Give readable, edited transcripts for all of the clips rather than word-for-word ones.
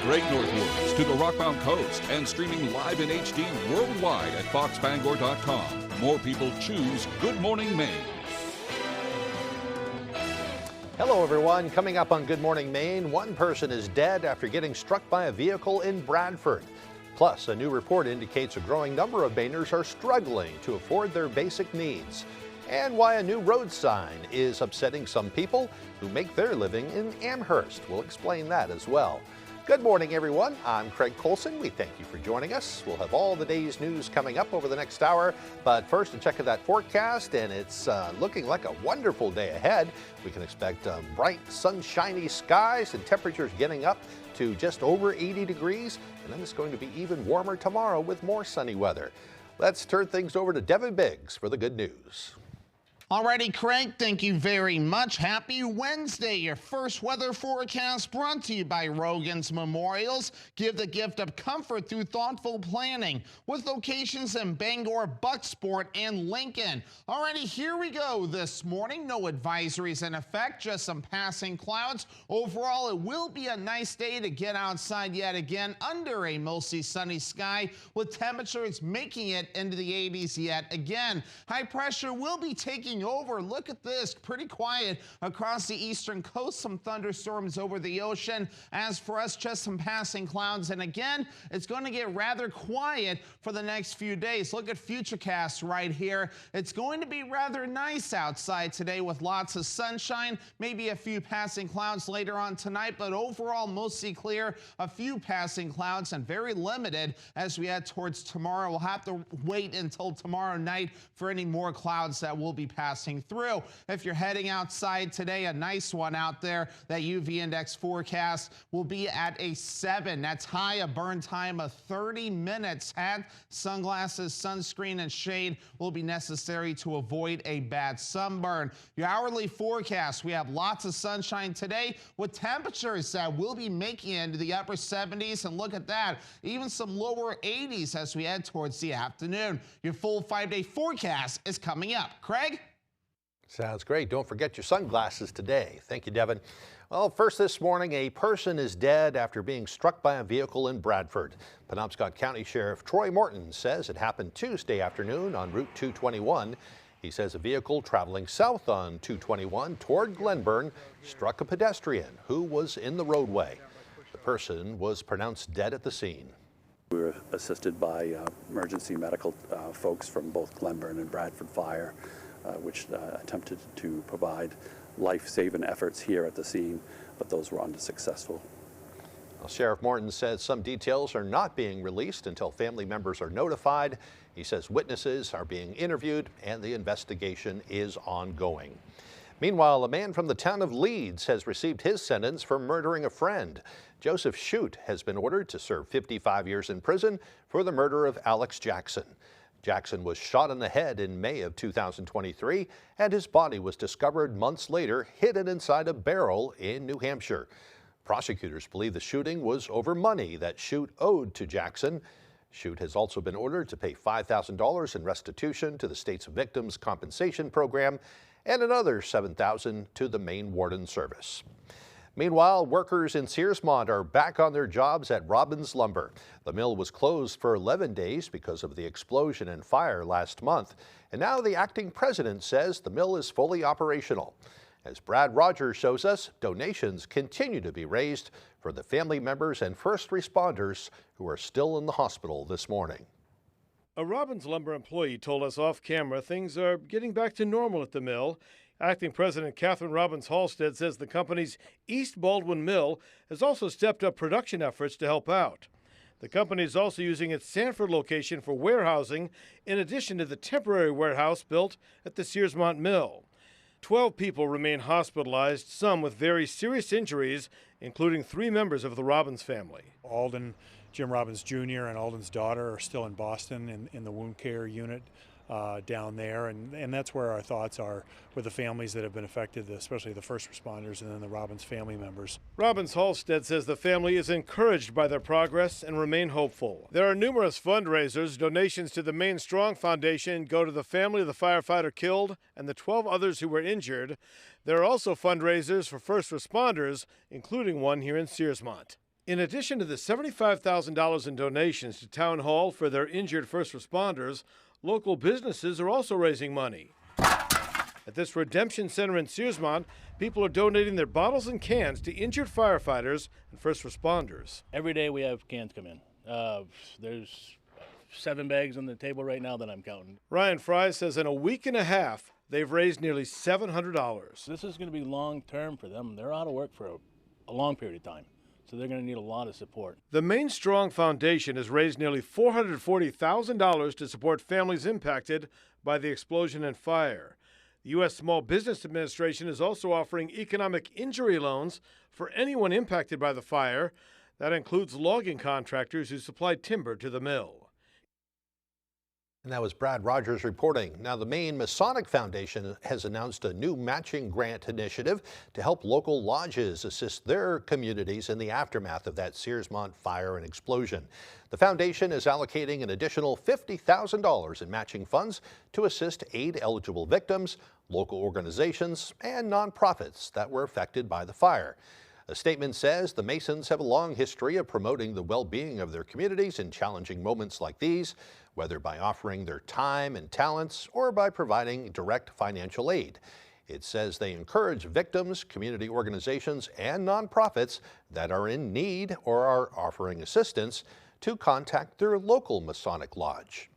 Great North Woods to the Rockbound Coast and streaming live in HD worldwide at foxbangor.com. More people choose Good Morning Maine. Hello, everyone. Coming up on Good Morning Maine, one person is dead after getting struck by a vehicle in Bradford. Plus, a new report indicates a growing number of Mainers are struggling to afford their basic needs. And why a new road sign is upsetting some people who make their living in Amherst. We'll explain that as well. Good morning, everyone. I'm Craig Colson. We thank you for joining us. We'll have all the day's news coming up over the next hour. But first, a check of that forecast, and it's looking like a wonderful day ahead. We can expect bright, sunshiny skies and temperatures getting up to just over 80 degrees. And then it's going to be even warmer tomorrow with more sunny weather. Let's turn things over to Devin Biggs for the good news. Alrighty, Craig, thank you very much. Happy Wednesday. Your first weather forecast brought to you by Rogan's Memorials. Give the gift of comfort through thoughtful planning with locations in Bangor, Bucksport, and Lincoln. Alrighty, here we go this morning. No advisories in effect, just some passing clouds. Overall, it will be a nice day to get outside yet again under a mostly sunny sky with temperatures making it into the 80s yet again. High pressure will be taking over. Look at this, pretty quiet across the eastern coast, some thunderstorms over the ocean. As for us, just some passing clouds, and again, it's going to get rather quiet for the next few days. Look at Futurecast right here. It's going to be rather nice outside today with lots of sunshine, maybe a few passing clouds later on tonight, but overall mostly clear, a few passing clouds and very limited as we head towards tomorrow. We'll have to wait until tomorrow night for any more clouds that will be passing through. If you're heading outside today, a nice one out there. That UV index forecast will be at a 7. That's high, a burn time of 30 minutes. Hat, sunglasses, sunscreen, and shade will be necessary to avoid a bad sunburn. Your hourly forecast, we have lots of sunshine today with temperatures that will be making it into the upper 70s. And look at that, even some lower 80s as we head towards the afternoon. Your full 5-day forecast is coming up. Craig? Sounds great. Don't forget your sunglasses today. Thank you, Devin. Well, first this morning, a person is dead after being struck by a vehicle in Bradford. Penobscot County Sheriff Troy Morton says it happened Tuesday afternoon on Route 221. He says a vehicle traveling south on 221 toward Glenburn struck a pedestrian who was in the roadway. The person was pronounced dead at the scene. We were assisted by emergency medical folks from both Glenburn and Bradford Fire, which attempted to provide life-saving efforts here at the scene, but those were unsuccessful. Well, Sheriff Morton says some details are not being released until family members are notified. He says witnesses are being interviewed and the investigation is ongoing. Meanwhile, a man from the town of Leeds has received his sentence for murdering a friend. Joseph Shute has been ordered to serve 55 years in prison for the murder of Alex Jackson. Jackson was shot in the head in May of 2023, and his body was discovered months later hidden inside a barrel in New Hampshire. Prosecutors believe the shooting was over money that Shute owed to Jackson. Shute has also been ordered to pay $5,000 in restitution to the state's Victims Compensation Program and another $7,000 to the Maine Warden Service. Meanwhile, workers in Searsmont are back on their jobs at Robbins Lumber. The mill was closed for 11 days because of the explosion and fire last month. And now the acting president says the mill is fully operational. As Brad Rogers shows us, donations continue to be raised for the family members and first responders who are still in the hospital this morning. A Robbins Lumber employee told us off camera things are getting back to normal at the mill. Acting President Catherine Robbins Halstead says the company's East Baldwin Mill has also stepped up production efforts to help out. The company is also using its Sanford location for warehousing in addition to the temporary warehouse built at the Searsmont Mill. 12 people remain hospitalized, some with very serious injuries, including 3 members of the Robbins family. Alden, Jim Robbins Jr. and Alden's daughter are still in Boston in the wound care unit down there, and that's where our thoughts are with the families that have been affected, especially the first responders and then the Robbins family members. Robbins Halstead says the family is encouraged by their progress and remain hopeful. There are numerous fundraisers. Donations to the Maine Strong Foundation go to the family of the firefighter killed and the 12 others who were injured. There are also fundraisers for first responders, including one here in Searsmont. In addition to the $75,000 in donations to Town Hall for their injured first responders, local businesses are also raising money. At this redemption center in Searsmont, people are donating their bottles and cans to injured firefighters and first responders. Every day we have cans come in. There's 7 bags on the table right now that I'm counting. Ryan Fry says in a week and a half, they've raised nearly $700. This is going to be long term for them. They're out of work for a long period of time, so they're going to need a lot of support. The Maine Strong Foundation has raised nearly $440,000 to support families impacted by the explosion and fire. The U.S. Small Business Administration is also offering economic injury loans for anyone impacted by the fire. That includes logging contractors who supplied timber to the mill. And that was Brad Rogers reporting. Now, the Maine Masonic Foundation has announced a new matching grant initiative to help local lodges assist their communities in the aftermath of that Searsmont fire and explosion. The foundation is allocating an additional $50,000 in matching funds to assist aid-eligible victims, local organizations, and nonprofits that were affected by the fire. A statement says the Masons have a long history of promoting the well-being of their communities in challenging moments like these, whether by offering their time and talents or by providing direct financial aid. It says they encourage victims, community organizations, and nonprofits that are in need or are offering assistance to contact their local Masonic lodge.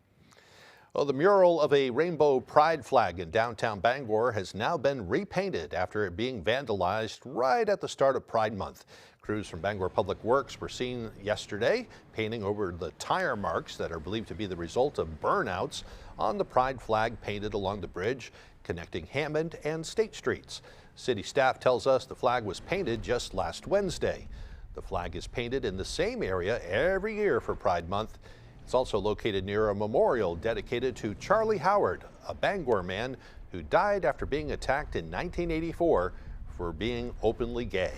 Well, the mural of a rainbow pride flag in downtown Bangor has now been repainted after it being vandalized right at the start of Pride Month. Crews from Bangor Public Works were seen yesterday painting over the tire marks that are believed to be the result of burnouts on the pride flag painted along the bridge connecting Hammond and State Streets. City staff tells us the flag was painted just last Wednesday. The flag is painted in the same area every year for Pride Month. It's also located near a memorial dedicated to Charlie Howard, a Bangor man who died after being attacked in 1984 for being openly gay.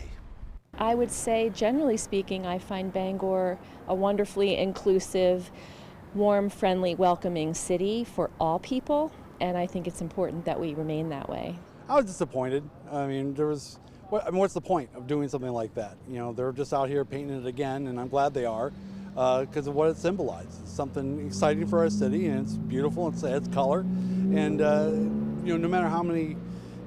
I would say, generally speaking, I find Bangor a wonderfully inclusive, warm, friendly, welcoming city for all people, and I think it's important that we remain that way. I was disappointed. I mean, what's the point of doing something like that? You know, they're just out here painting it again, and I'm glad they are. Because of what it symbolizes. It's something exciting for our city, and it's beautiful. It adds color, and you know, no matter how many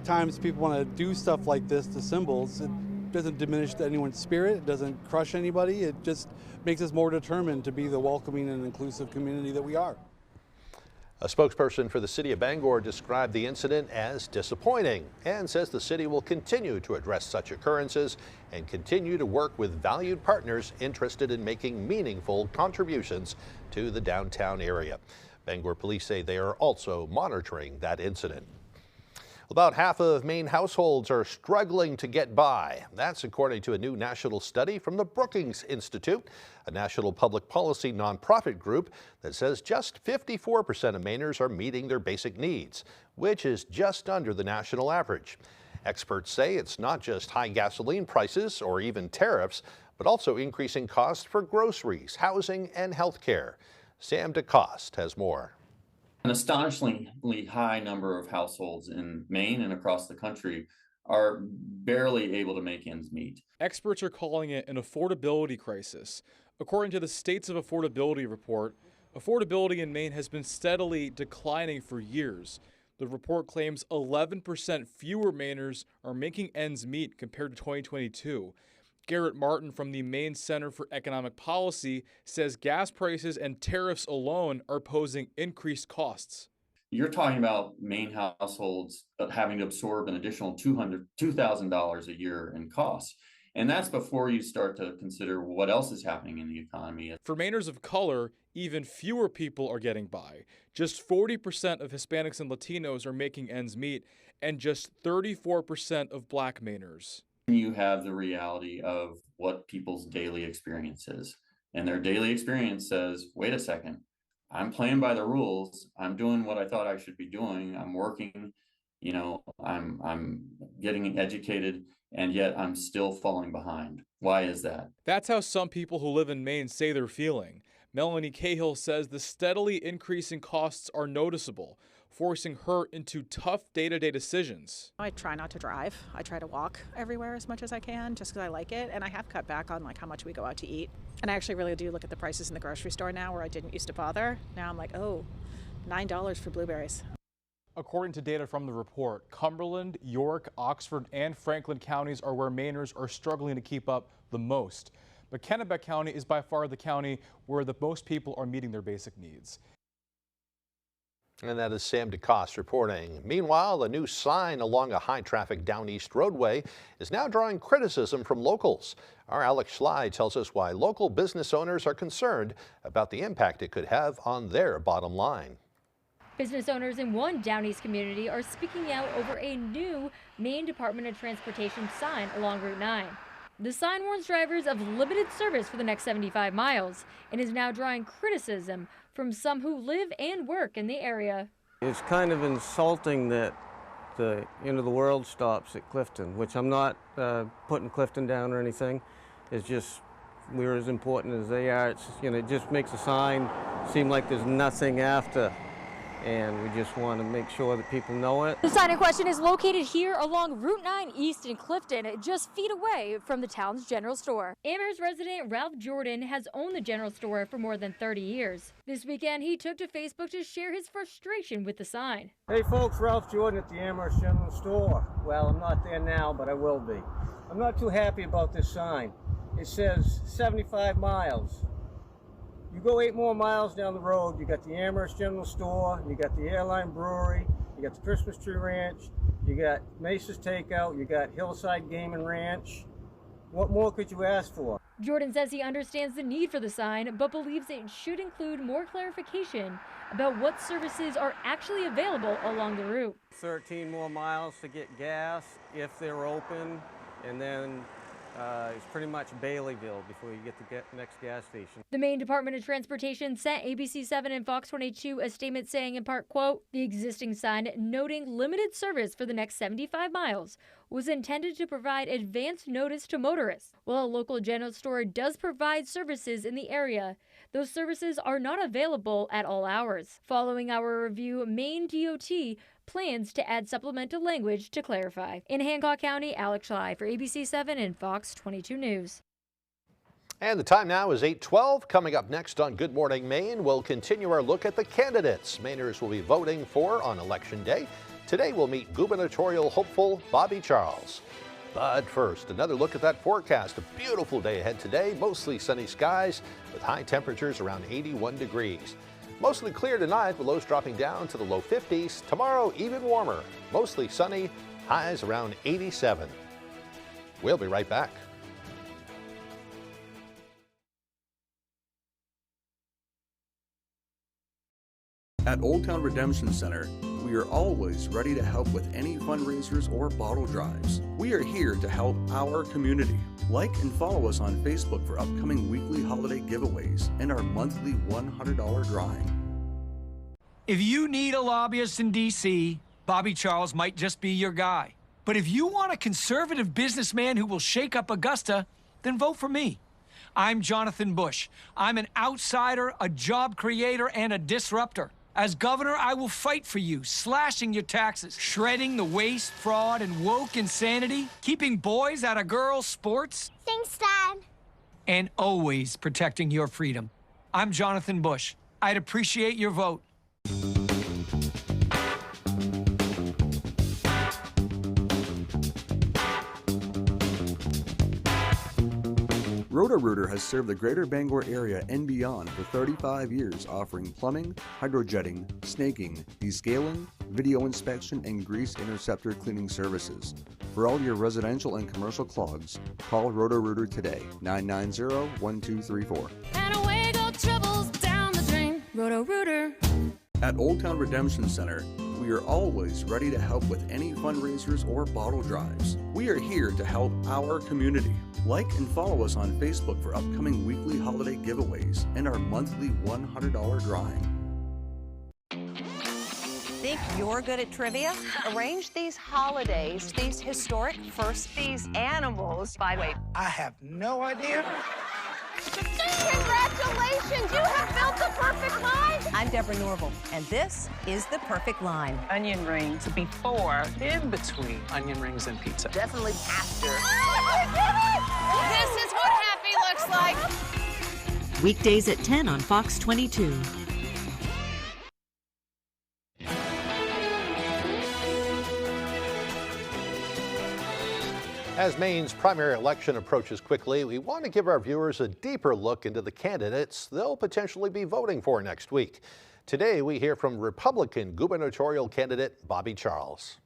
times people want to do stuff like this to symbols, it doesn't diminish anyone's spirit. It doesn't crush anybody. It just makes us more determined to be the welcoming and inclusive community that we are. A spokesperson for the city of Bangor described the incident as disappointing and says the city will continue to address such occurrences and continue to work with valued partners interested in making meaningful contributions to the downtown area. Bangor police say they are also monitoring that incident. About half of Maine households are struggling to get by. That's according to a new national study from the Brookings Institute, a national public policy nonprofit group that says just 54% of Mainers are meeting their basic needs, which is just under the national average. Experts say it's not just high gasoline prices or even tariffs, but also increasing costs for groceries, housing, and health care. Sam DeCoste has more. An astonishingly high number of households in Maine and across the country are barely able to make ends meet. Experts are calling it an affordability crisis. According to the States of Affordability report, affordability in Maine has been steadily declining for years. The report claims 11% fewer Mainers are making ends meet compared to 2022. Garrett Martin from the Maine Center for Economic Policy says gas prices and tariffs alone are posing increased costs. You're talking about Maine households having to absorb an additional $2,000 a year in costs. And that's before you start to consider what else is happening in the economy. For Mainers of color, even fewer people are getting by. Just 40% of Hispanics and Latinos are making ends meet, and just 34% of Black Mainers. You have the reality of what people's daily experience is. And their daily experience says, wait a second, I'm playing by the rules. I'm doing what I thought I should be doing. I'm working, you know, I'm getting educated, and yet I'm still falling behind. Why is that? That's how some people who live in Maine say they're feeling. Melanie Cahill says the steadily increasing costs are noticeable. forcing her into tough day-to-day decisions. I try not to drive. I try to walk everywhere as much as I can just because I like it, and I have cut back on like how much we go out to eat. And I actually really do look at the prices in the grocery store now where I didn't used to bother. Now I'm like, oh, $9 for blueberries. According to data from the report, Cumberland, York, Oxford, and Franklin counties are where Mainers are struggling to keep up the most. But Kennebec County is by far the county where the most people are meeting their basic needs. And that is Sam DeCoste reporting. Meanwhile, a new sign along a high-traffic Down East roadway is now drawing criticism from locals. Our Alex Schley tells us why local business owners are concerned about the impact it could have on their bottom line. Business owners in one Down East community are speaking out over a new Maine Department of Transportation sign along Route 9. The sign warns drivers of limited service for the next 75 miles and is now drawing criticism from some who live and work in the area. It's kind of insulting that the end of the world stops at Clifton, which I'm not putting Clifton down or anything. It's just we're as important as they are. It's, it just makes a sign seem like there's nothing after. And we just want to make sure that people know it. The sign in question is located here along Route 9 East in Clifton, just feet away from the town's general store. Amherst resident Ralph Jordan has owned the general store for more than 30 years. This weekend, he took to Facebook to share his frustration with the sign. Hey folks, Ralph Jordan at the Amherst General Store. Well, I'm not there now, but I will be. I'm not too happy about this sign. It says 75 miles. You go 8 more miles down the road, you got the Amherst General Store, you got the Airline Brewery, you got the Christmas Tree Ranch, you got Mace's Takeout, you got Hillside Game and Ranch. What more could you ask for? Jordan says he understands the need for the sign, but believes it should include more clarification about what services are actually available along the route. 13 more miles to get gas if they're open, and then it's pretty much Baileyville before you get to the next gas station. The Maine Department of Transportation sent ABC7 and Fox 22 a statement saying in part, quote, the existing sign noting limited service for the next 75 miles was intended to provide advance notice to motorists. While a local general store does provide services in the area, those services are not available at all hours. Following our review, Maine DOT plans to add supplemental language to clarify. In Hancock County, Alex Schley for ABC7 and Fox 22 News. And the time now is 8:12. Coming up next on Good Morning Maine, we'll continue our look at the candidates Mainers will be voting for on Election Day. Today we'll meet gubernatorial hopeful Bobby Charles. But first, another look at that forecast. A beautiful day ahead today, mostly sunny skies with high temperatures around 81 degrees. Mostly clear tonight with lows dropping down to the low 50s. Tomorrow, even warmer, mostly sunny, highs around 87. We'll be right back. At Old Town Redemption Center, we are always ready to help with any fundraisers or bottle drives. We are here to help our community. Like and follow us on Facebook for upcoming weekly holiday giveaways and our monthly $100 drawing. If you need a lobbyist in D.C., Bobby Charles might just be your guy. But if you want a conservative businessman who will shake up Augusta, then vote for me. I'm Jonathan Bush. I'm an outsider, a job creator, and a disruptor. As governor, I will fight for you, slashing your taxes, shredding the waste, fraud, and woke insanity, keeping boys out of girls' sports. Thanks, Dad. And always protecting your freedom. I'm Jonathan Bush. I'd appreciate your vote. Roto-Rooter has served the greater Bangor area and beyond for 35 years, offering plumbing, hydrojetting, snaking, descaling, video inspection, and grease interceptor cleaning services. For all your residential and commercial clogs, call Roto-Rooter today, 990-1234. And away go troubles down the drain. Roto-Rooter. At Old Town Redemption Center, we are always ready to help with any fundraisers or bottle drives. We are here to help our community. Like and follow us on Facebook for upcoming weekly holiday giveaways and our monthly $100 drawing. Think you're good at trivia? Arrange these holidays, these historic firsts, these animals. By the way, I have no idea. Congratulations! Congratulations, you have built the perfect line. I'm Deborah Norville, and this is The Perfect Line. Onion rings before, in between onion rings and pizza. Definitely after. Oh, this is what happy looks like. Weekdays at 10 on Fox 22. As Maine's primary election approaches quickly, we want to give our viewers a deeper look into the candidates they'll potentially be voting for next week. Today, we hear from Republican gubernatorial candidate Bobby Charles.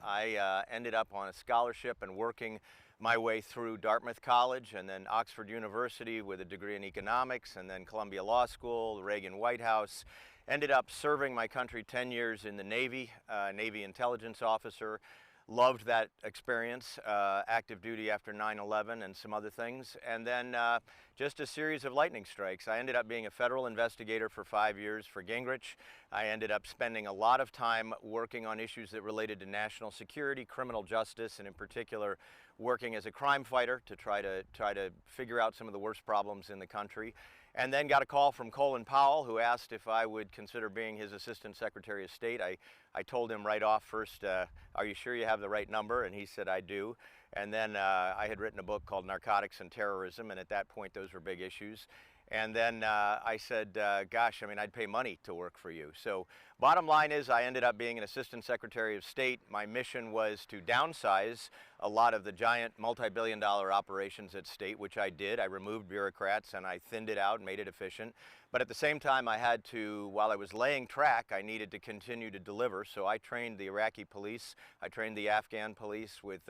I ended up on a scholarship and working my way through Dartmouth College and then Oxford University with a degree in economics, and then Columbia Law School, the Reagan White House. Ended up serving my country 10 years in the Navy, Navy intelligence officer. Loved that experience, active duty after 9/11 and some other things. And then just a series of lightning strikes. I ended up being a federal investigator for 5 years for Gingrich. I ended up spending a lot of time working on issues that related to national security, criminal justice, and in particular working as a crime fighter to try to figure out some of the worst problems in the country. And then got a call from Colin Powell, who asked if I would consider being his Assistant Secretary of State. I told him right off first, are you sure you have the right number? And he said, I do. And then I had written a book called Narcotics and Terrorism, and at that point those were big issues. And then I said, gosh, I mean, I'd pay money to work for you. So bottom line is I ended up being an Assistant Secretary of State. My mission was to downsize a lot of the giant multi-billion-dollar operations at state, which I did. I removed bureaucrats and I thinned it out and made it efficient. But at the same time, I had to, while I was laying track, I needed to continue to deliver. So I trained the Iraqi police. I trained the Afghan police with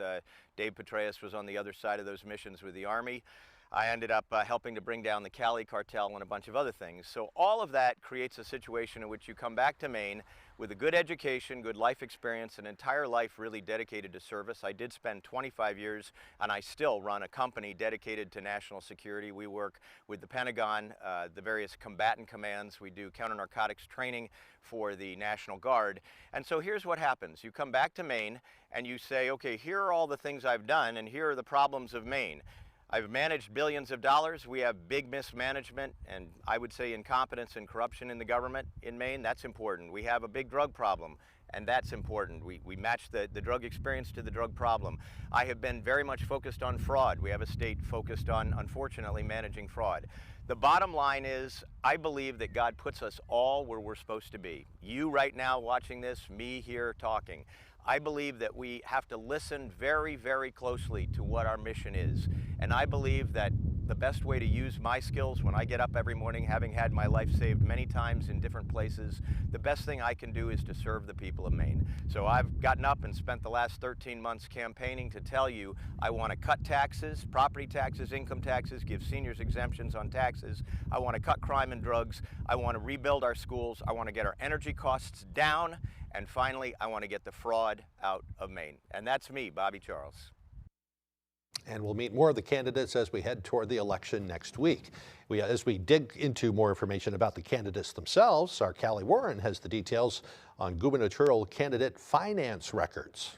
Dave Petraeus was on the other side of those missions with the Army. I ended up helping to bring down the Cali cartel and a bunch of other things. So all of that creates a situation in which you come back to Maine with a good education, good life experience, an entire life really dedicated to service. I did spend 25 years, and I still run a company dedicated to national security. We work with the Pentagon, the various combatant commands. We do counter-narcotics training for the National Guard. And so here's what happens. You come back to Maine, and you say, okay, here are all the things I've done, and here are the problems of Maine. I've managed billions of dollars. We have big mismanagement and I would say incompetence and corruption in the government in Maine. That's important. We have a big drug problem, and that's important. We match the drug experience to the drug problem. I have been very much focused on fraud. We have a state focused on, unfortunately, managing fraud. The bottom line is, I believe that God puts us all where we're supposed to be. You right now watching this, me here talking. I believe that we have to listen very, very closely to what our mission is. And I believe that the best way to use my skills when I get up every morning, having had my life saved many times in different places, the best thing I can do is to serve the people of Maine. So I've gotten up and spent the last 13 months campaigning to tell you I want to cut taxes, property taxes, income taxes, give seniors exemptions on taxes. I want to cut crime and drugs. I want to rebuild our schools. I want to get our energy costs down. And finally, I want to get the fraud out of Maine. And that's me, Bobby Charles. And we'll meet more of the candidates as we head toward the election next week. As we dig into more information about the candidates themselves, our Callie Warren has the details on gubernatorial candidate finance records.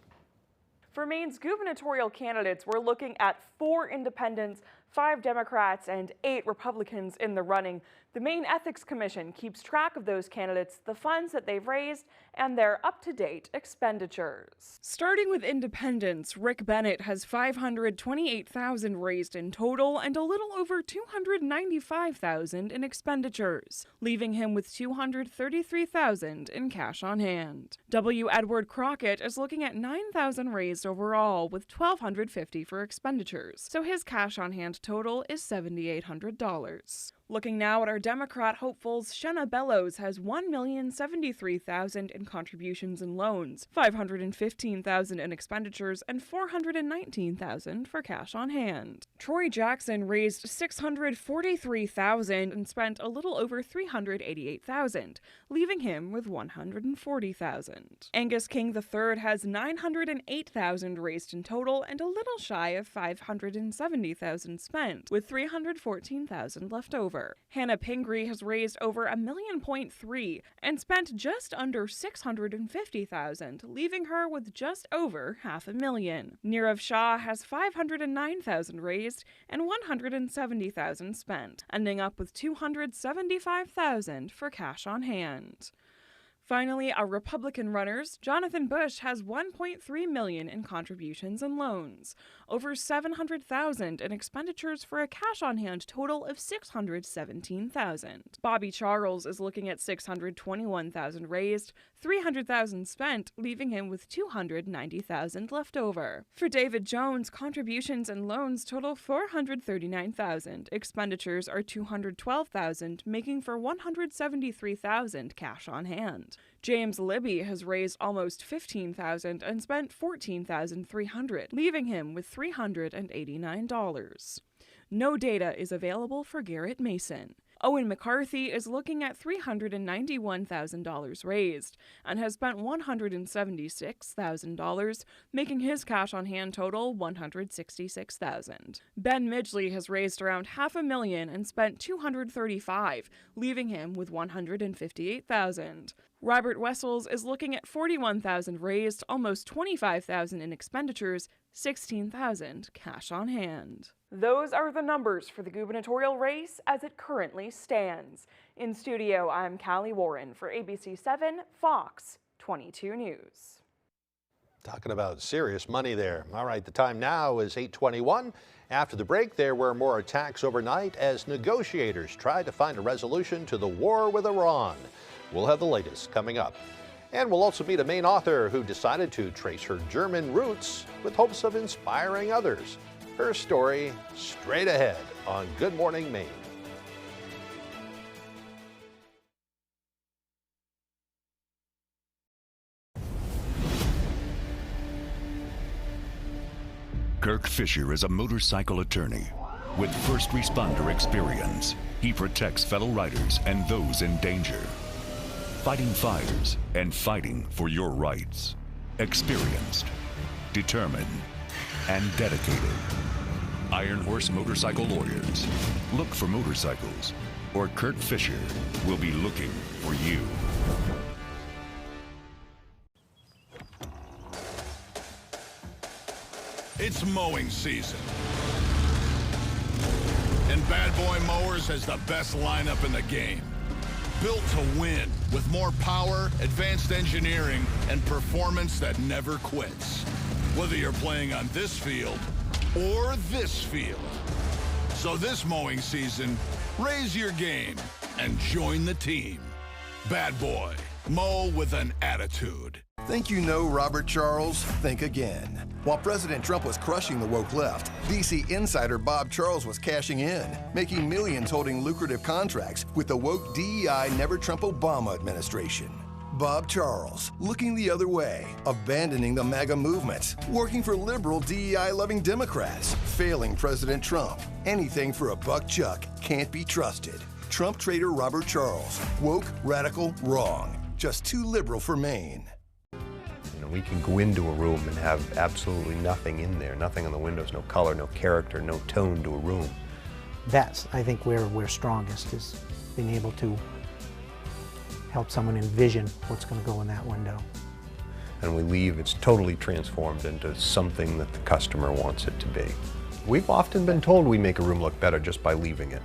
For Maine's gubernatorial candidates, we're looking at 4 independents, 5 Democrats, and 8 Republicans in the running. The Maine Ethics Commission keeps track of those candidates, the funds that they've raised, and their up-to-date expenditures. Starting with independents, Rick Bennett has $528,000 raised in total and a little over $295,000 in expenditures, leaving him with $233,000 in cash on hand. W. Edward Crockett is looking at $9,000 raised overall, with $1,250 for expenditures, so his cash on hand total is $7,800. Looking now at our Democrat hopefuls, Shenna Bellows has $1,073,000 in contributions and loans, $515,000 in expenditures, and $419,000 for cash on hand. Troy Jackson raised $643,000 and spent a little over $388,000, leaving him with $140,000. Angus King III has $908,000 raised in total and a little shy of $570,000 spent, with $314,000 left over. over. Hannah Pingree has raised over $1.3 million and spent just under $650,000, leaving her with just over $500,000. Nirav Shah has $509,000 raised and $170,000 spent, ending up with $275,000 for cash on hand. Finally, our Republican runners, Jonathan Bush has $1.3 million in contributions and loans, over $700,000 in expenditures for a cash-on-hand total of $617,000. Bobby Charles is looking at $621,000 raised, $300,000 spent, leaving him with $290,000 left over. For David Jones, contributions and loans total $439,000. Expenditures are $212,000, making for $173,000 cash on hand. James Libby has raised almost $15,000 and spent $14,300, leaving him with $389. No data is available for Garrett Mason. Owen McCarthy is looking at $391,000 raised and has spent $176,000, making his cash on hand total $166,000. Ben Midgley has raised around $500,000 and spent $235,000, leaving him with $158,000. Robert Wessels is looking at $41,000 raised, almost $25,000 in expenditures, $16,000 cash on hand. Those are the numbers for the gubernatorial race as it currently stands. In studio, I'm Callie Warren for ABC 7 Fox 22 News. Talking about serious money there. All right, the time now is 8:21. After the break, there were more attacks overnight as negotiators tried to find a resolution to the war with Iran. We'll have the latest coming up. And we'll also meet a Maine author who decided to trace her German roots with hopes of inspiring others. Her story straight ahead on Good Morning Maine. Kirk Fisher is a motorcycle attorney with first responder experience. He protects fellow riders and those in danger, fighting fires and fighting for your rights. Experienced, determined, and dedicated. Iron Horse Motorcycle Lawyers. Look for motorcycles, or Kirk Fisher will be looking for you. It's mowing season. And Bad Boy Mowers has the best lineup in the game. Built to win with more power, advanced engineering, and performance that never quits. Whether you're playing on this field or this field. So this mowing season, raise your game and join the team. Bad Boy, mow with an attitude. Think you know Robert Charles? Think again. While President Trump was crushing the woke left, D.C. insider Bob Charles was cashing in, making millions holding lucrative contracts with the woke DEI Never Trump Obama administration. Bob Charles, looking the other way, abandoning the MAGA movement, working for liberal DEI-loving Democrats, failing President Trump. Anything for a buck chuck can't be trusted. Trump traitor Robert Charles, woke, radical, wrong. Just too liberal for Maine. You know, we can go into a room and have absolutely nothing in there, nothing on the windows, no color, no character, no tone to a room. That's, I think, where we're strongest, is being able to help someone envision what's going to go in that window. And we leave, it's totally transformed into something that the customer wants it to be. We've often been told we make a room look better just by leaving it.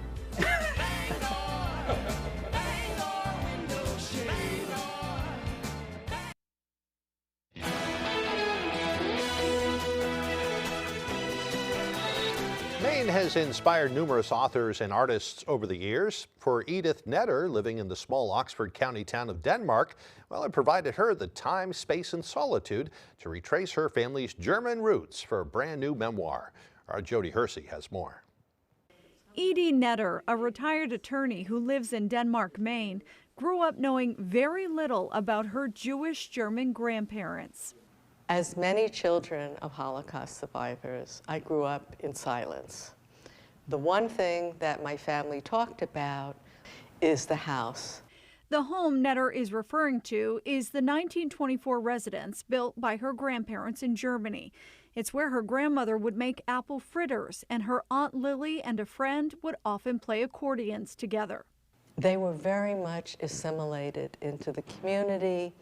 Maine has inspired numerous authors and artists over the years. For Edith Netter, living in the small Oxford County town of Denmark, well, it provided her the time, space, and solitude to retrace her family's German roots for a brand new memoir. Our Jody Hersey has more. Edie Netter, a retired attorney who lives in Denmark, Maine, grew up knowing very little about her Jewish German grandparents. As many children of Holocaust survivors, I grew up in silence. The one thing that my family talked about is the house. The home Netter is referring to is the 1924 residence built by her grandparents in Germany. It's where her grandmother would make apple fritters, and her Aunt Lily and a friend would often play accordions together. They were very much assimilated into the community.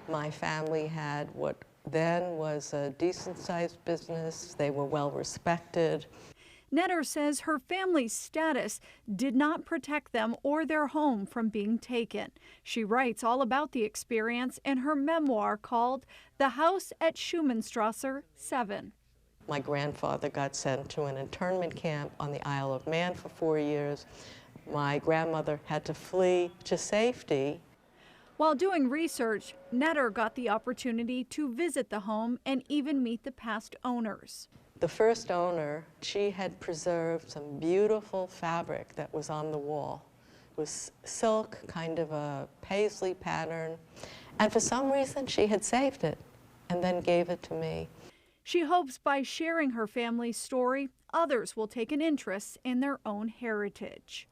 My family had what then was a decent-sized business. They were well respected. Netter says her family's status did not protect them or their home from being taken. She writes all about the experience in her memoir called The House at Schumannstrasse 7. My grandfather got sent to an internment camp on the Isle of Man for 4 years. My grandmother had to flee to safety. While doing research, Netter got the opportunity to visit the home and even meet the past owners. The first owner, she had preserved some beautiful fabric that was on the wall. It was silk, kind of a paisley pattern, and for some reason she had saved it and then gave it to me. She hopes by sharing her family's story, others will take an interest in their own heritage.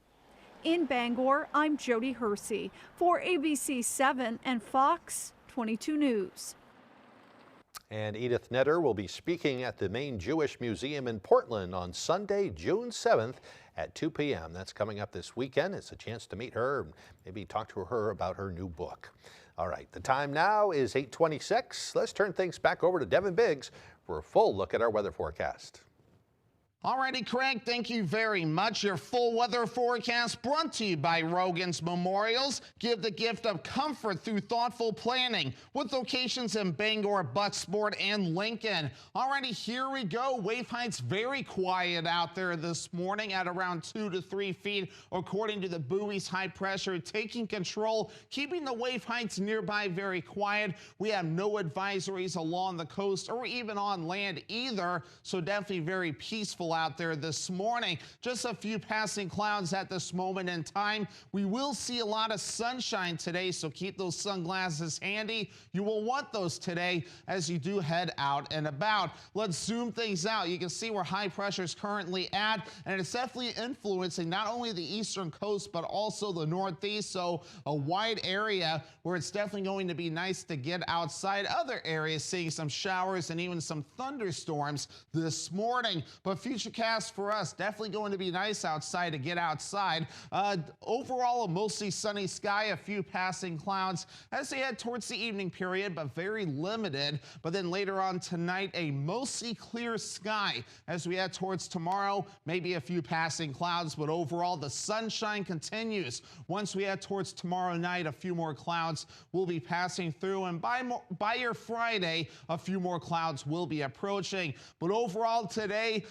In Bangor, I'm Jody Hersey for ABC 7 and Fox 22 News. And Edith Netter will be speaking at the Maine Jewish Museum in Portland on Sunday, June 7th at 2 p.m. That's coming up this weekend. It's a chance to meet her and maybe talk to her about her new book. All right, the time now is 8:26. Let's turn things back over to Devin Biggs for a full look at our weather forecast. Alrighty, Craig, thank you very much. Your full weather forecast brought to you by Rogan's Memorials. Give the gift of comfort through thoughtful planning with locations in Bangor, Bucksport, and Lincoln. Alrighty, here we go. Wave heights very quiet out there this morning at around 2 to 3 feet, according to the buoy's high pressure taking control, keeping the wave heights nearby very quiet. We have no advisories along the coast or even on land either, so definitely very peaceful out there this morning. Just a few passing clouds at this moment in time. We will see a lot of sunshine today, so keep those sunglasses handy. You will want those today as you do head out and about. Let's zoom things out. You can see where high pressure is currently at, and it's definitely influencing not only the eastern coast but also the northeast, so a wide area where it's definitely going to be nice to get outside. Other areas seeing some showers and even some thunderstorms this morning, but future cast for us, definitely going to be nice outside to get outside. Overall, a mostly sunny sky, a few passing clouds as they head towards the evening period, but very limited. But then later on tonight, a mostly clear sky as we head towards tomorrow, maybe a few passing clouds, but overall the sunshine continues. Once we head towards tomorrow night, a few more clouds will be passing through, and by your Friday, a few more clouds will be approaching. But overall today,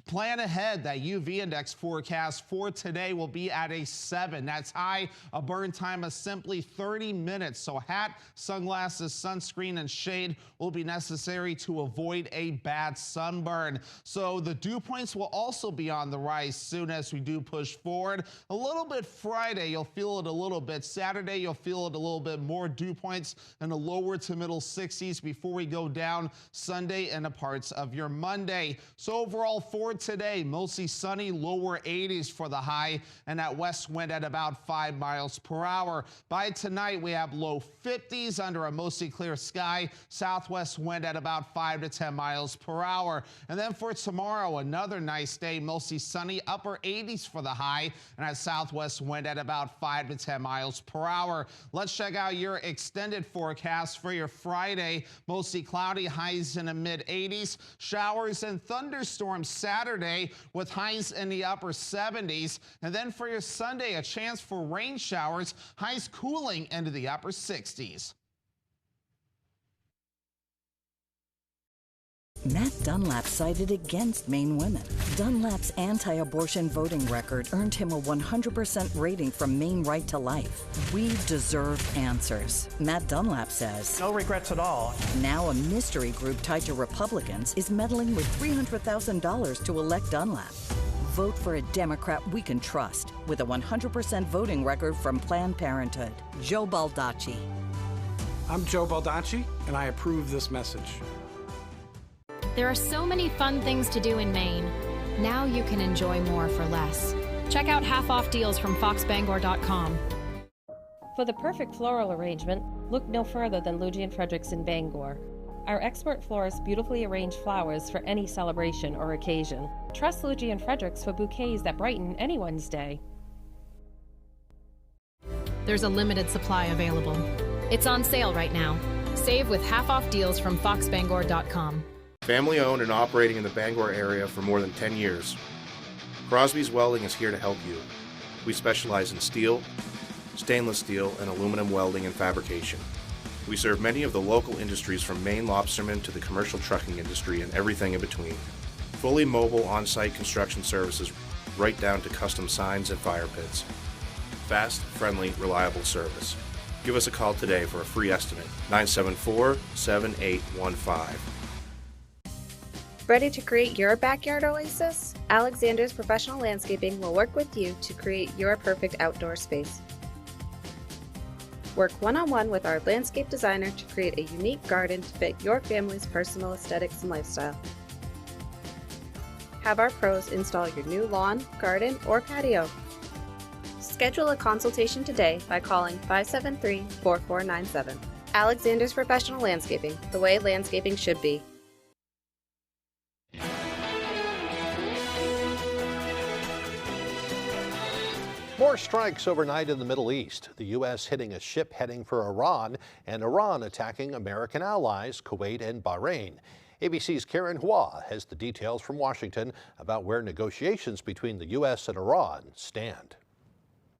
plan ahead. That UV index forecast for today will be at a 7. That's high. A burn time of simply 30 minutes. So hat, sunglasses, sunscreen, and shade will be necessary to avoid a bad sunburn. So the dew points will also be on the rise soon as we do push forward. A little bit Friday, you'll feel it a little bit. Saturday, you'll feel it a little bit more. Dew points in the lower to middle 60s before we go down Sunday and a parts of your Monday. So overall for today, mostly sunny, lower 80s for the high, and that west wind at about 5 miles per hour. By tonight, we have low 50s under a mostly clear sky, southwest wind at about 5 to 10 miles per hour. And then for tomorrow, another nice day, mostly sunny, upper 80s for the high, and a southwest wind at about 5 to 10 miles per hour. Let's check out your extended forecast for your Friday. Mostly cloudy, highs in the mid 80s, showers and thunderstorms Saturday with highs in the upper 70s. And then for your Sunday, a chance for rain showers, highs cooling into the upper 60s. Matt Dunlap sided against Maine women. Dunlap's anti-abortion voting record earned him a 100% rating from Maine Right to Life. We deserve answers, Matt Dunlap says. No regrets at all. Now a mystery group tied to Republicans is meddling with $300,000 to elect Dunlap. Vote for a Democrat we can trust with a 100% voting record from Planned Parenthood. Joe Baldacci. I'm Joe Baldacci, and I approve this message. There are so many fun things to do in Maine. Now you can enjoy more for less. Check out half-off deals from foxbangor.com. For the perfect floral arrangement, look no further than Luigi & Fredericks in Bangor. Our expert florists beautifully arrange flowers for any celebration or occasion. Trust Luigi & Fredericks for bouquets that brighten anyone's day. There's a limited supply available. It's on sale right now. Save with half-off deals from foxbangor.com. Family owned and operating in the Bangor area for more than 10 years. Crosby's Welding is here to help you. We specialize in steel, stainless steel, and aluminum welding and fabrication. We serve many of the local industries from Maine lobstermen to the commercial trucking industry and everything in between. Fully mobile on-site construction services right down to custom signs and fire pits. Fast, friendly, reliable service. Give us a call today for a free estimate, 974-7815. Ready to create your backyard oasis? Alexander's Professional Landscaping will work with you to create your perfect outdoor space. Work one-on-one with our landscape designer to create a unique garden to fit your family's personal aesthetics and lifestyle. Have our pros install your new lawn, garden, or patio. Schedule a consultation today by calling 573-4497. Alexander's Professional Landscaping, the way landscaping should be. More strikes overnight in the Middle East. The U.S. hitting a ship heading for Iran, and Iran attacking American allies, Kuwait and Bahrain. ABC's Karen Hua has the details from Washington about where negotiations between the U.S. and Iran stand.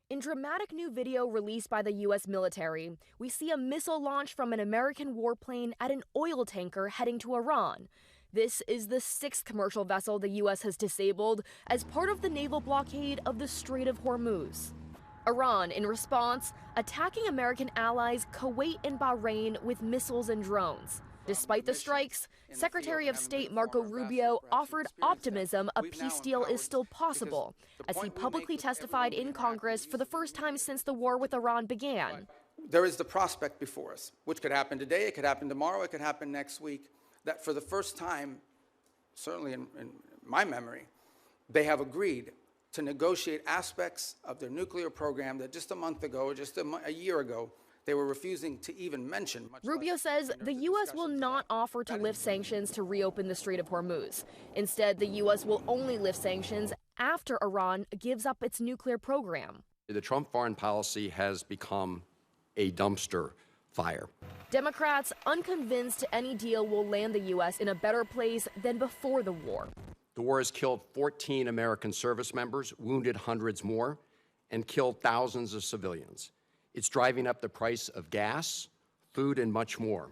In dramatic new video released by the U.S. military, we see a missile launch from an American warplane at an oil tanker heading to Iran. This is the 6th commercial vessel the U.S. has disabled as part of the naval blockade of the Strait of Hormuz. Iran, in response, attacking American allies Kuwait and Bahrain with missiles and drones. Despite the strikes, Secretary of State Marco Rubio offered optimism a peace deal is still possible, as he publicly testified in Congress for the first time since the war with Iran began. There is the prospect before us, which could happen today, it could happen tomorrow, it could happen next week, that for the first time, certainly in my memory, they have agreed to negotiate aspects of their nuclear program that just a month ago, just a year ago, they were refusing to even mention. Rubio says the U.S. will not offer to lift sanctions to reopen the Strait of Hormuz. Instead, the U.S. will only lift sanctions after Iran gives up its nuclear program. The Trump foreign policy has become a dumpster fire. Democrats unconvinced any deal will land the U.S. in a better place than before the war. The war has killed 14 American service members, wounded hundreds more, and killed thousands of civilians. It's driving up the price of gas, food, and much more.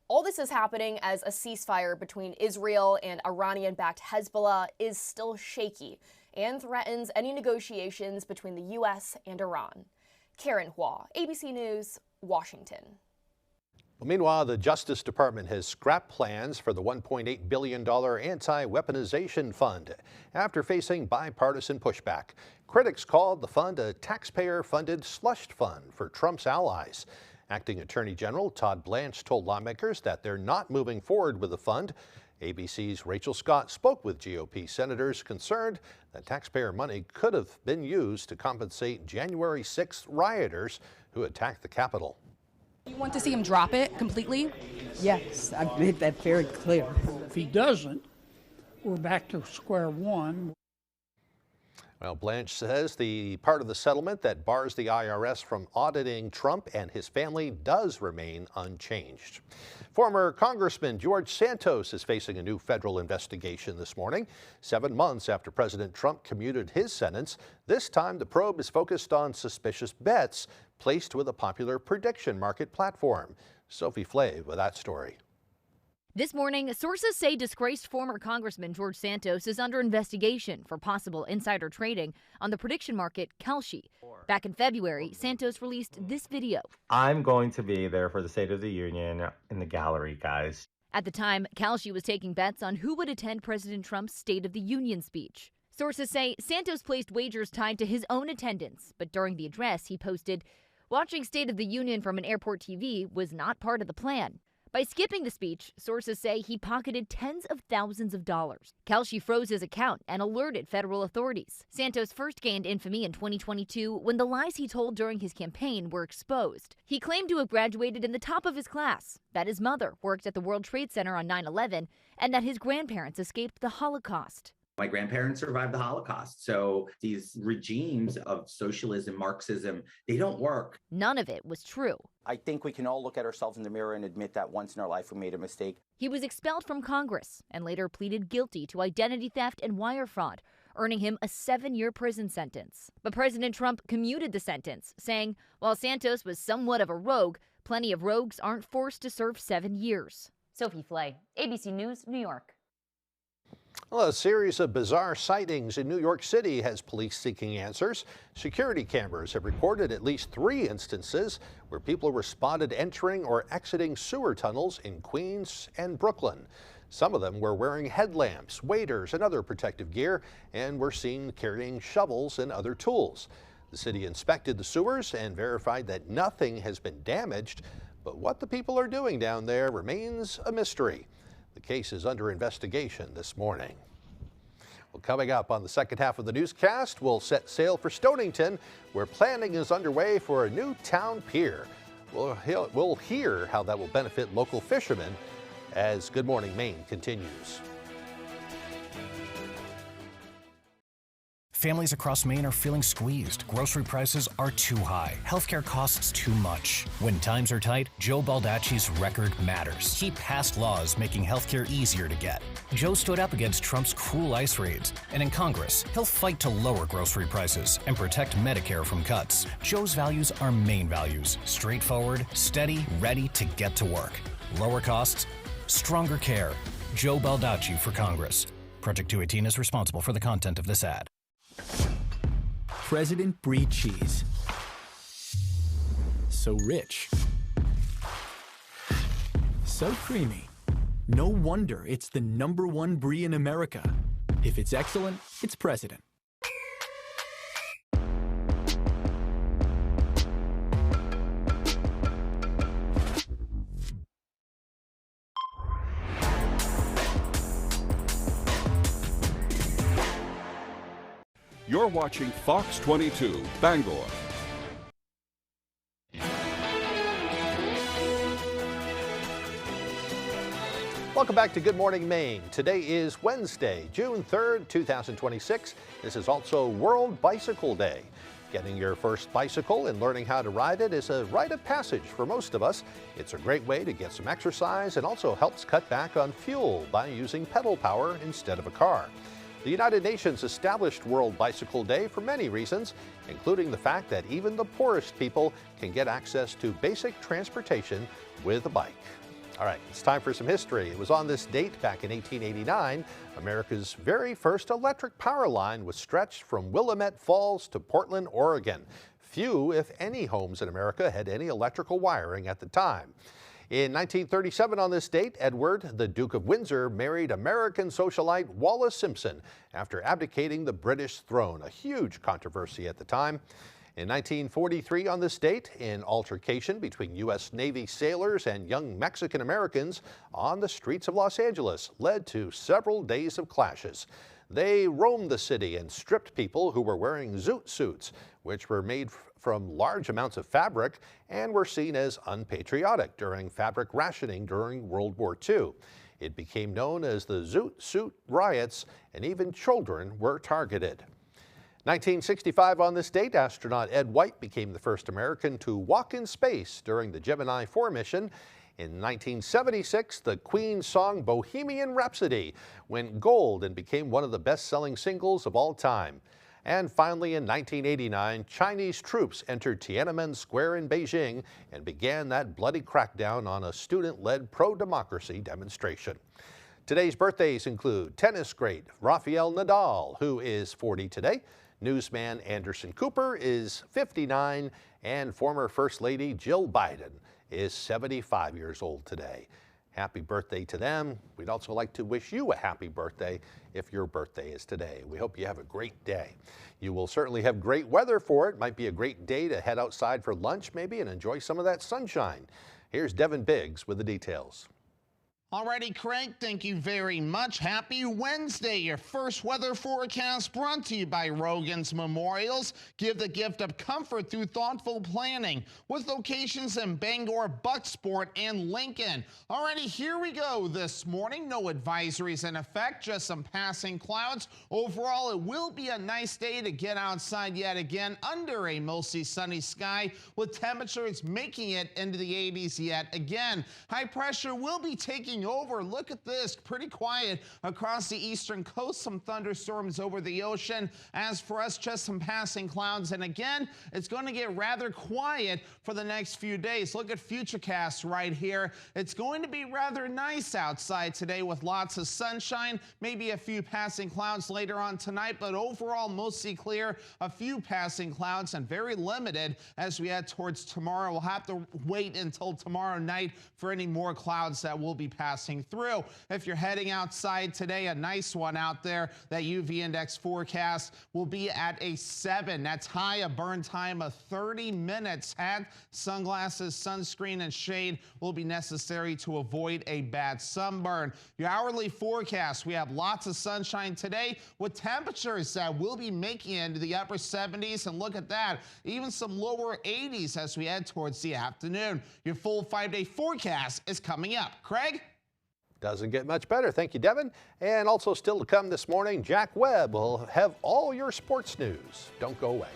All this is happening as a ceasefire between Israel and Iranian-backed Hezbollah is still shaky and threatens any negotiations between the U.S. and Iran. Karen Hua, ABC News, Washington. Well, meanwhile, the Justice Department has scrapped plans for the $1.8 billion anti-weaponization fund after facing bipartisan pushback. Critics called the fund a taxpayer-funded slush fund for Trump's allies. Acting Attorney General Todd Blanche told lawmakers that they're not moving forward with the fund. ABC's Rachel Scott spoke with GOP senators concerned that taxpayer money could have been used to compensate January 6th rioters who attacked the Capitol. You want to see him drop it completely? Yes, I've made that very clear. If he doesn't, we're back to square one. Well, Blanche says the part of the settlement that bars the IRS from auditing Trump and his family does remain unchanged. Former Congressman George Santos is facing a new federal investigation this morning, 7 months after President Trump commuted his sentence. This time, the probe is focused on suspicious bets placed with a popular prediction market platform. Sophie Flav with that story. This morning, sources say disgraced former Congressman George Santos is under investigation for possible insider trading on the prediction market Kalshi. Back in February, Santos released this video. I'm going to be there for the State of the Union in the gallery, guys. At the time, Kalshi was taking bets on who would attend President Trump's State of the Union speech. Sources say Santos placed wagers tied to his own attendance, but during the address, he posted, "Watching State of the Union from an airport TV was not part of the plan." By skipping the speech, sources say he pocketed tens of thousands of dollars. Kelce froze his account and alerted federal authorities. Santos first gained infamy in 2022 when the lies he told during his campaign were exposed. He claimed to have graduated in the top of his class, that his mother worked at the World Trade Center on 9/11, and that his grandparents escaped the Holocaust. My grandparents survived the Holocaust, so these regimes of socialism, Marxism, they don't work. None of it was true. I think we can all look at ourselves in the mirror and admit that once in our life we made a mistake. He was expelled from Congress and later pleaded guilty to identity theft and wire fraud, earning him a 7-year prison sentence. But President Trump commuted the sentence, saying, while Santos was somewhat of a rogue, plenty of rogues aren't forced to serve 7 years. Sophie Flay, ABC News, New York. Well, a series of bizarre sightings in New York City has police seeking answers. Security cameras have recorded at least 3 instances where people were spotted entering or exiting sewer tunnels in Queens and Brooklyn. Some of them were wearing headlamps, waders, and other protective gear, and were seen carrying shovels and other tools. The city inspected the sewers and verified that nothing has been damaged, but what the people are doing down there remains a mystery. The case is under investigation this morning. Well, coming up on the second half of the newscast, we'll set sail for Stonington, where planning is underway for a new town pier. We'll hear how that will benefit local fishermen as Good Morning Maine continues. Families across Maine are feeling squeezed. Grocery prices are too high. Healthcare costs too much. When times are tight, Joe Baldacci's record matters. He passed laws making healthcare easier to get. Joe stood up against Trump's cruel ICE raids. And in Congress, he'll fight to lower grocery prices and protect Medicare from cuts. Joe's values are Maine values. Straightforward, steady, ready to get to work. Lower costs, stronger care. Joe Baldacci for Congress. Project 218 is responsible for the content of this ad. President Brie cheese. So rich. So creamy. No wonder it's the #1 brie in America. If it's excellent, it's President. You're watching Fox 22, Bangor. Welcome back to Good Morning Maine. Today is Wednesday, June 3rd, 2026. This is also World Bicycle Day. Getting your first bicycle and learning how to ride it is a rite of passage for most of us. It's a great way to get some exercise and also helps cut back on fuel by using pedal power instead of a car. The United Nations established World Bicycle Day for many reasons, including the fact that even the poorest people can get access to basic transportation with a bike. All right, it's time for some history. It was on this date back in 1889, America's very first electric power line was stretched from Willamette Falls to Portland, Oregon. Few, if any, homes in America had any electrical wiring at the time. In 1937 on this date, Edward, the Duke of Windsor, married American socialite Wallis Simpson after abdicating the British throne, a huge controversy at the time. In 1943 on this date, an altercation between U.S. Navy sailors and young Mexican Americans on the streets of Los Angeles led to several days of clashes. They roamed the city and stripped people who were wearing zoot suits, which were made from large amounts of fabric and were seen as unpatriotic during fabric rationing during World War II. It became known as the Zoot Suit Riots, and even children were targeted. 1965 on this date, astronaut Ed White became the first American to walk in space during the Gemini 4 mission. In 1976, the Queen song Bohemian Rhapsody went gold and became one of the best-selling singles of all time. And finally, in 1989, Chinese troops entered Tiananmen Square in Beijing and began that bloody crackdown on a student-led pro-democracy demonstration. Today's birthdays include tennis great Rafael Nadal, who is 40 today, newsman Anderson Cooper is 59, and former First Lady Jill Biden is 75 years old today. Happy birthday to them. We'd also like to wish you a happy birthday if your birthday is today. We hope you have a great day. You will certainly have great weather for it. Might be a great day to head outside for lunch maybe and enjoy some of that sunshine. Here's Devin Biggs with the details. Alrighty, Craig, thank you very much. Happy Wednesday. Your first weather forecast brought to you by Rogan's Memorials. Give the gift of comfort through thoughtful planning with locations in Bangor, Bucksport, and Lincoln. Alrighty, here we go this morning. No advisories in effect, just some passing clouds. Overall, it will be a nice day to get outside yet again under a mostly sunny sky with temperatures making it into the 80s yet again. High pressure will be taking over. Look at this, pretty quiet across the eastern coast, some thunderstorms over the ocean. As for us, just some passing clouds, and again, it's going to get rather quiet for the next few days. Look at Futurecast right here. It's going to be rather nice outside today with lots of sunshine, maybe a few passing clouds later on tonight, but overall mostly clear, a few passing clouds and very limited as we head towards tomorrow. We'll have to wait until tomorrow night for any more clouds that will be passing through. If you're heading outside today, a nice one out there. That UV index forecast will be at a 7. That's high, a burn time of 30 minutes. Hat, sunglasses, sunscreen, and shade will be necessary to avoid a bad sunburn. Your hourly forecast, we have lots of sunshine today with temperatures that will be making it into the upper 70s, and look at that, even some lower 80s as we head towards the afternoon. Your full 5-day forecast is coming up. Craig? Doesn't get much better. Thank you, Devin. And also still to come this morning, Jack Webb will have all your sports news. Don't go away.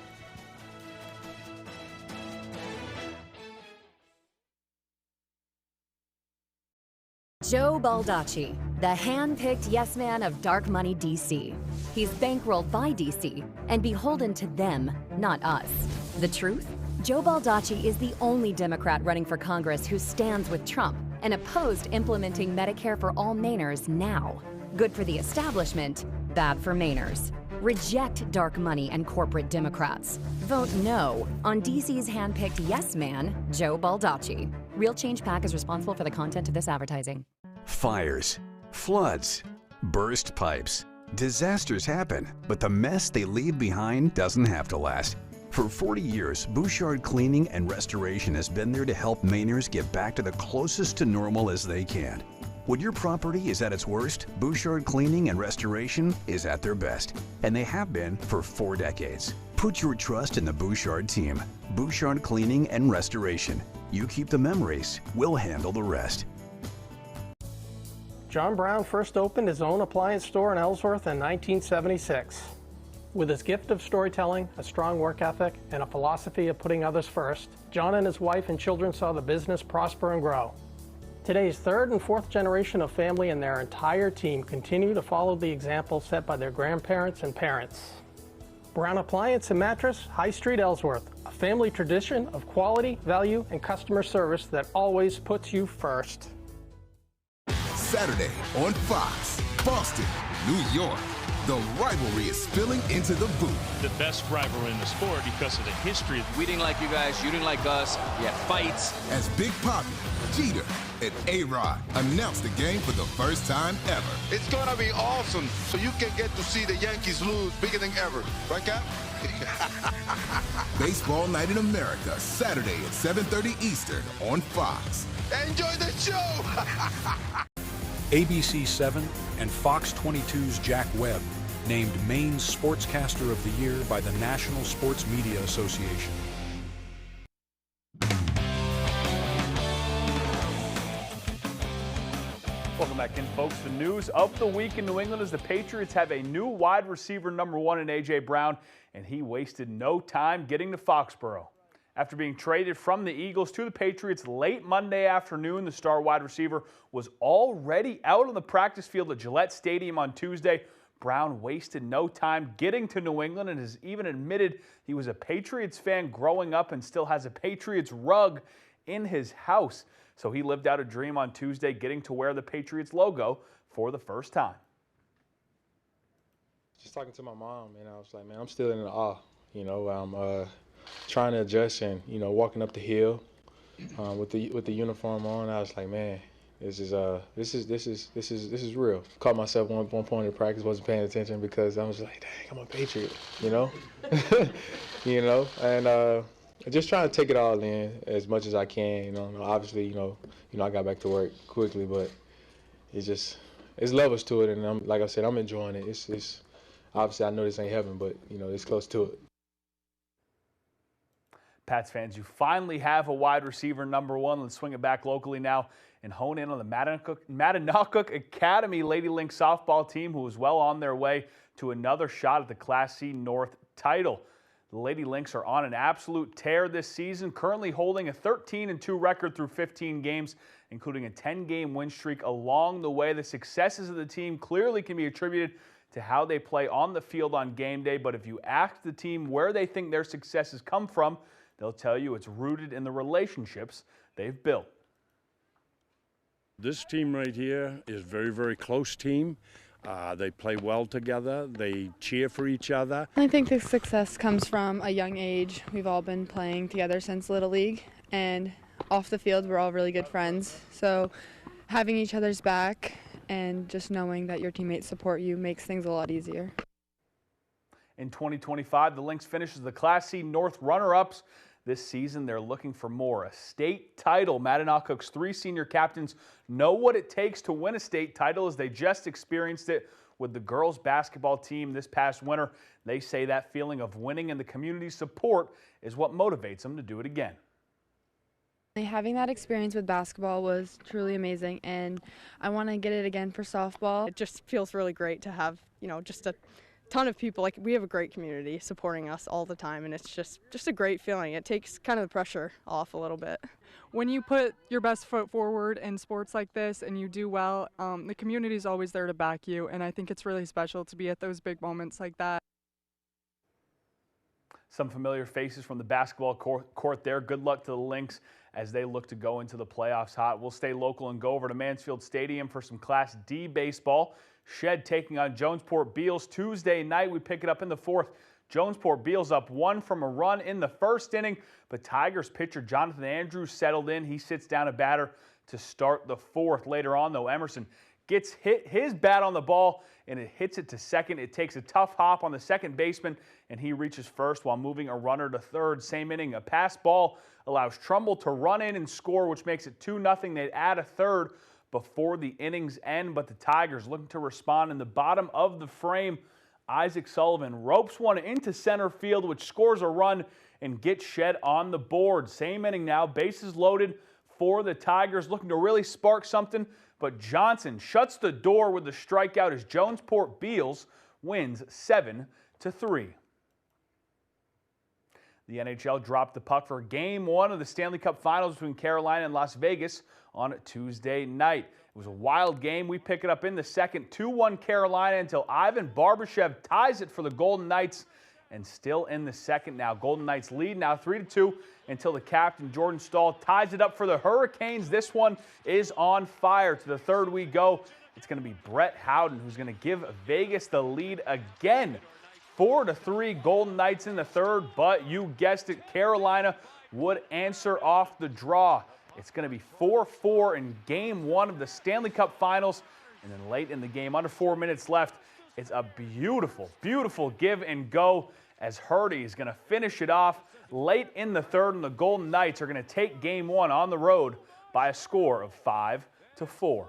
Joe Baldacci, the hand-picked yes man of dark money DC. He's bankrolled by DC and beholden to them, not us. The truth? Joe Baldacci is the only Democrat running for Congress who stands with Trump and opposed implementing Medicare for all Mainers now. Good for the establishment, bad for Mainers. Reject dark money and corporate Democrats. Vote no on DC's handpicked yes man, Joe Baldacci. Real Change PAC is responsible for the content of this advertising. Fires, floods, burst pipes. Disasters happen, but the mess they leave behind doesn't have to last. For 40 years, Bouchard Cleaning and Restoration has been there to help Mainers get back to the closest to normal as they can. When your property is at its worst, Bouchard Cleaning and Restoration is at their best, and they have been for 4 decades. Put your trust in the Bouchard team. Bouchard Cleaning and Restoration. You keep the memories, we'll handle the rest. John Brown first opened his own appliance store in Ellsworth in 1976. With his gift of storytelling, a strong work ethic, and a philosophy of putting others first, John and his wife and children saw the business prosper and grow. Today's 3rd and 4th generation of family and their entire team continue to follow the example set by their grandparents and parents. Brown Appliance and Mattress, High Street, Ellsworth, a family tradition of quality, value, and customer service that always puts you first. Saturday on Fox, Boston, New York. The rivalry is spilling into the booth. The best rivalry in the sport because of the history. We didn't like you guys, you didn't like us, we had fights. As Big Papi, Jeter, and A-Rod announce the game for the first time ever. It's gonna be awesome, so you can get to see the Yankees lose bigger than ever. Right, Cap? Baseball Night in America, Saturday at 7:30 Eastern on Fox. Enjoy the show! ABC 7 and Fox 22's Jack Webb, named Maine's Sportscaster of the Year by the National Sports Media Association. Welcome back in, folks. The news of the week in New England is the Patriots have a new wide receiver #1 in A.J. Brown, and he wasted no time getting to Foxborough. After being traded from the Eagles to the Patriots late Monday afternoon, the star wide receiver was already out on the practice field at Gillette Stadium on Tuesday. Brown wasted no time getting to New England and has even admitted he was a Patriots fan growing up and still has a Patriots rug in his house. So he lived out a dream on Tuesday, getting to wear the Patriots logo for the first time. Just talking to my mom, and I was like, man, I'm still in awe. You know, I'm trying to adjust and, you know, walking up the hill with the uniform on. I was like, man, this is real. Caught myself one point in practice, wasn't paying attention because I was like, dang, I'm a Patriot, you know? You know, and Just trying to take it all in as much as I can. Obviously, I got back to work quickly, but it's levels to it, and like I said, I'm enjoying it. It's obviously I know this ain't heaven, but it's close to it. Pats fans, you finally have a wide receiver number one. Let's swing it back locally now and hone in on the Matanocook Academy Lady Lynx softball team, who is well on their way to another shot at the Class C North title. The Lady Lynx are on an absolute tear this season, currently holding a 13-2 record through 15 games, including a 10-game win streak along the way. The successes of the team clearly can be attributed to how they play on the field on game day, but if you ask the team where they think their successes come from, they'll tell you it's rooted in the relationships they've built. This team right here is a very, very close team. They play well together. They cheer for each other. I think the success comes from a young age. We've all been playing together since Little League, and off the field we're all really good friends. So having each other's back and just knowing that your teammates support you makes things a lot easier. In 2025, the Lynx finishes the Class C North runner-ups. This season, they're looking for more. A state title. Matanocook's 3 senior captains know what it takes to win a state title, as they just experienced it with the girls basketball team this past winter. They say that feeling of winning and the community support is what motivates them to do it again. Having that experience with basketball was truly amazing, and I want to get it again for softball. It just feels really great to have, just a ton of people. Like, we have a great community supporting us all the time, and it's just a great feeling. It takes kind of the pressure off a little bit. When you put your best foot forward in sports like this and you do well, the community is always there to back you, and I think it's really special to be at those big moments like that. Some familiar faces from the basketball court there. Good luck to the Lynx as they look to go into the playoffs hot. We'll stay local and go over to Mansfield Stadium for some Class D baseball. Shed taking on Jonesport Beals Tuesday night. We pick it up in the 4th. Jonesport Beals up 1 from a run in the 1st inning, but Tigers pitcher Jonathan Andrews settled in. He sits down a batter to start the 4th. Later on, though, Emerson gets his bat on the ball, and it hits it to second. It takes a tough hop on the second baseman, and he reaches first while moving a runner to third. Same inning, a pass ball allows Trumbull to run in and score, which makes it 2-0. They'd add a third before the innings end, but the Tigers looking to respond in the bottom of the frame. Isaac Sullivan ropes one into center field, which scores a run and gets Shed on the board. Same inning now, bases loaded for the Tigers, looking to really spark something, but Johnson shuts the door with the strikeout as Jonesport Beals wins 7-3. The NHL dropped the puck for Game 1 of the Stanley Cup Finals between Carolina and Las Vegas on Tuesday night. It was a wild game. We pick it up in the second, 2-1 Carolina, until Ivan Barbashev ties it for the Golden Knights. And still in the second now. Golden Knights lead now 3-2 until the captain, Jordan Stahl, ties it up for the Hurricanes. This one is on fire. To the third we go. It's going to be Brett Howden who's going to give Vegas the lead again. 4-3 Golden Knights in the third, but you guessed it, Carolina would answer off the draw. It's going to be 4-4 in Game 1 of the Stanley Cup Finals. And then late in the game, under 4 minutes left, it's a beautiful, beautiful give and go as Hurdy is going to finish it off late in the third, and the Golden Knights are going to take Game 1 on the road by a score of 5-4.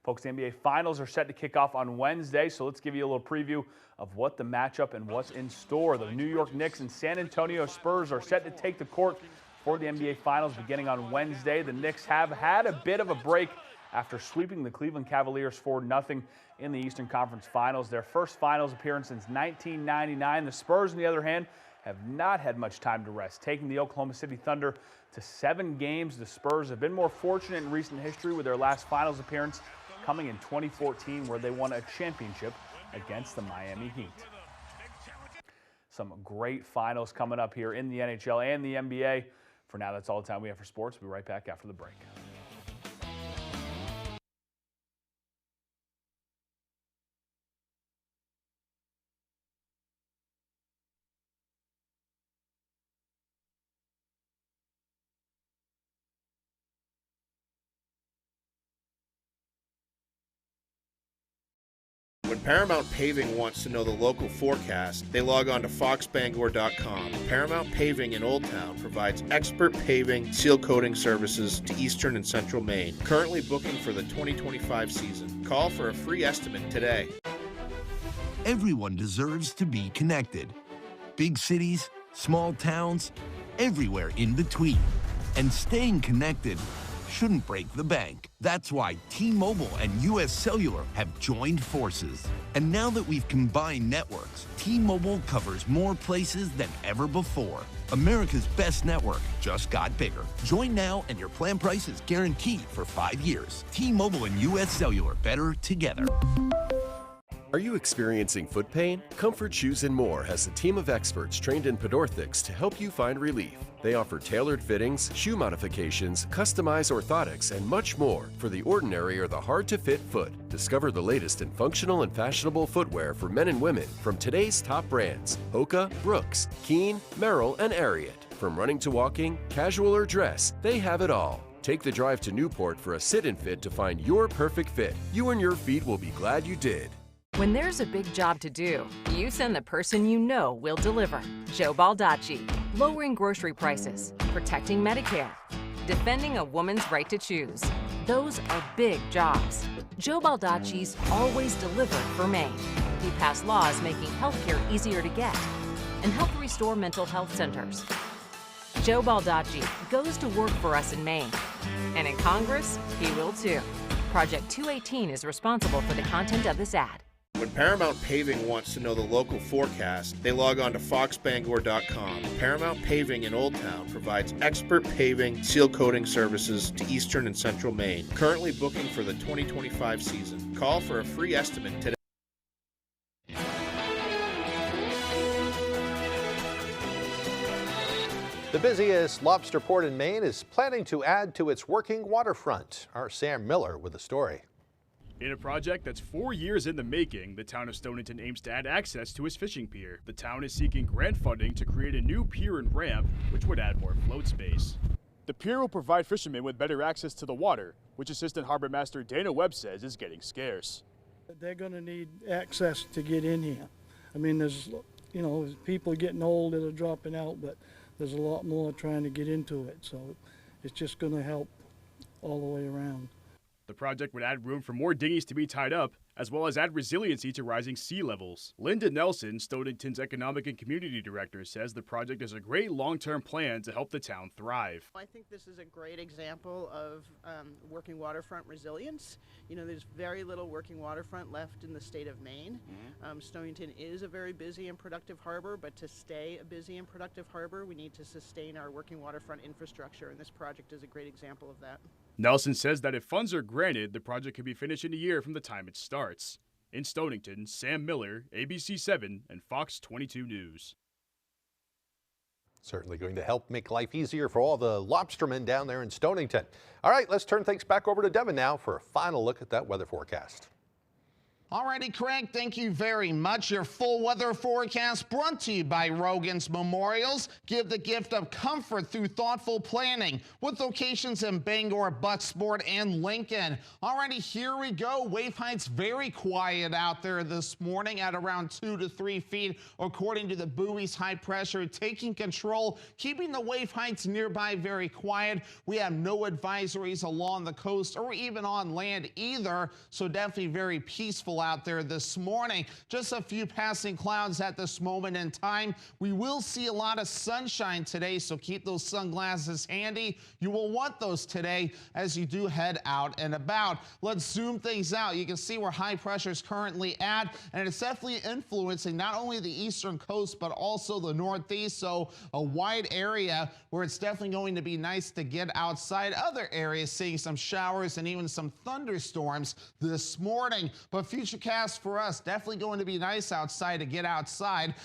Folks, the NBA Finals are set to kick off on Wednesday, so let's give you a little preview of what the matchup and what's in store. The New York Knicks and San Antonio Spurs are set to take the court for the NBA Finals beginning on Wednesday. The Knicks have had a bit of a break after sweeping the Cleveland Cavaliers 4-0 in the Eastern Conference Finals, their first Finals appearance since 1999. The Spurs, on the other hand, have not had much time to rest, taking the Oklahoma City Thunder to 7 games. The Spurs have been more fortunate in recent history with their last Finals appearance coming in 2014, where they won a championship against the Miami Heat. Some great finals coming up here in the NHL and the NBA. For now, that's all the time we have for sports. We'll be right back after the break. Paramount Paving wants to know the local forecast, they log on to foxbangor.com. Paramount Paving in Old Town provides expert paving, seal coating services to eastern and central Maine. Currently booking for the 2025 season. Call for a free estimate today. Everyone deserves to be connected. Big cities, small towns, everywhere in between. And staying connected shouldn't break the bank. That's why T-Mobile and US Cellular have joined forces. And now that we've combined networks, T-Mobile covers more places than ever before. America's best network just got bigger. Join now and your plan price is guaranteed for 5 years. T-Mobile and US Cellular, better together. Are you experiencing foot pain? Comfort Shoes & More has a team of experts trained in podorthics to help you find relief. They offer tailored fittings, shoe modifications, customized orthotics, and much more for the ordinary or the hard-to-fit foot. Discover the latest in functional and fashionable footwear for men and women from today's top brands: Hoka, Brooks, Keen, Merrell, and Ariat. From running to walking, casual or dress, they have it all. Take the drive to Newport for a sit-in fit to find your perfect fit. You and your feet will be glad you did. When there's a big job to do, you send the person you know will deliver. Joe Baldacci. Lowering grocery prices, protecting Medicare, defending a woman's right to choose. Those are big jobs. Joe Baldacci's always delivered for Maine. He passed laws making healthcare easier to get and helped restore mental health centers. Joe Baldacci goes to work for us in Maine. And in Congress, he will too. Project 218 is responsible for the content of this ad. When Paramount Paving wants to know the local forecast, they log on to foxbangor.com. Paramount Paving in Old Town provides expert paving, seal coating services to eastern and central Maine. Currently booking for the 2025 season. Call for a free estimate today. The busiest lobster port in Maine is planning to add to its working waterfront. Our Sam Miller with the story. In a project that's 4 years in the making, the town of Stonington aims to add access to its fishing pier. The town is seeking grant funding to create a new pier and ramp, which would add more float space. The pier will provide fishermen with better access to the water, which Assistant Harbor Master Dana Webb says is getting scarce. They're going to need access to get in here. I mean, there's people getting old that are dropping out, but there's a lot more trying to get into it, so it's just going to help all the way around. The project would add room for more dinghies to be tied up, as well as add resiliency to rising sea levels. Linda Nelson, Stonington's Economic and Community Director, says the project is a great long-term plan to help the town thrive. I think this is a great example of working waterfront resilience. You know, there's very little working waterfront left in the state of Maine. Stonington is a very busy and productive harbor, but to stay a busy and productive harbor, we need to sustain our working waterfront infrastructure, and this project is a great example of that. Nelson says that if funds are granted, the project could be finished in a year from the time it starts. In Stonington, Sam Miller, ABC 7 and Fox 22 News. Certainly going to help make life easier for all the lobstermen down there in Stonington. All right, let's turn things back over to Devin now for a final look at that weather forecast. Alrighty, Craig, thank you very much. Your full weather forecast brought to you by Rogan's Memorials. Give the gift of comfort through thoughtful planning with locations in Bangor, Bucksport, and Lincoln. Alrighty, here we go. Wave heights very quiet out there this morning at around 2 to 3 feet, according to the buoy's high pressure taking control, keeping the wave heights nearby very quiet. We have no advisories along the coast or even on land either, so definitely very peaceful out there this morning. Just a few passing clouds at this moment in time. We will see a lot of sunshine today, so keep those sunglasses handy. You will want those today as you do head out and about. Let's zoom things out. You can see where high pressure is currently at, and it's definitely influencing not only the eastern coast but also the northeast, so a wide area where it's definitely going to be nice to get outside. Other areas seeing some showers and even some thunderstorms this morning, but futurecast for us, definitely going to be nice outside to get outside.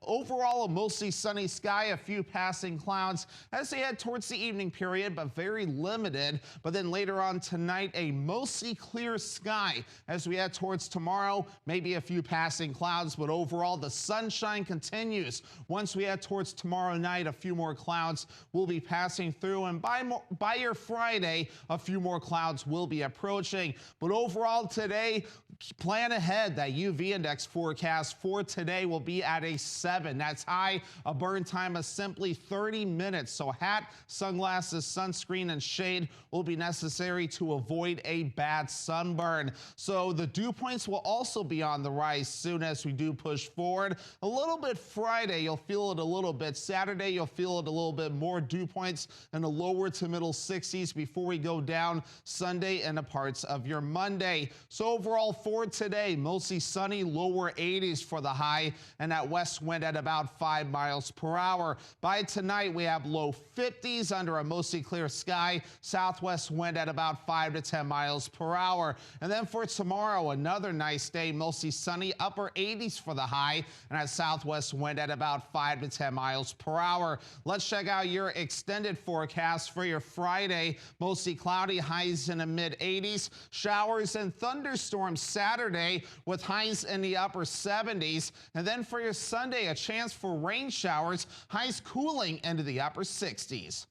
Overall, a mostly sunny sky, a few passing clouds as they head towards the evening period, but very limited. But then later on tonight, a mostly clear sky as we head towards tomorrow, maybe a few passing clouds, but overall the sunshine continues. Once we head towards tomorrow night, a few more clouds will be passing through, and by your Friday, a few more clouds will be approaching. But overall today, Plan ahead. That UV index forecast for today will be at a 7. That's high. A burn time of simply 30 minutes. So hat, sunglasses, sunscreen, and shade will be necessary to avoid a bad sunburn. So the dew points will also be on the rise soon as we do push forward. A little bit Friday, you'll feel it a little bit. Saturday, you'll feel it a little bit more. Dew points in the lower to middle 60s before we go down Sunday and the parts of your Monday. So overall for today, mostly sunny, lower 80s for the high, and that west wind at about 5 miles per hour. By tonight, we have low 50s under a mostly clear sky, southwest wind at about 5 to 10 miles per hour. And then for tomorrow, another nice day, mostly sunny, upper 80s for the high, and a southwest wind at about 5 to 10 miles per hour. Let's check out your extended forecast for your Friday. Mostly cloudy, highs in the mid 80s, showers and thunderstorms Saturday with highs in the upper 70s. And then for your Sunday, a chance for rain showers, highs cooling into the upper 60s.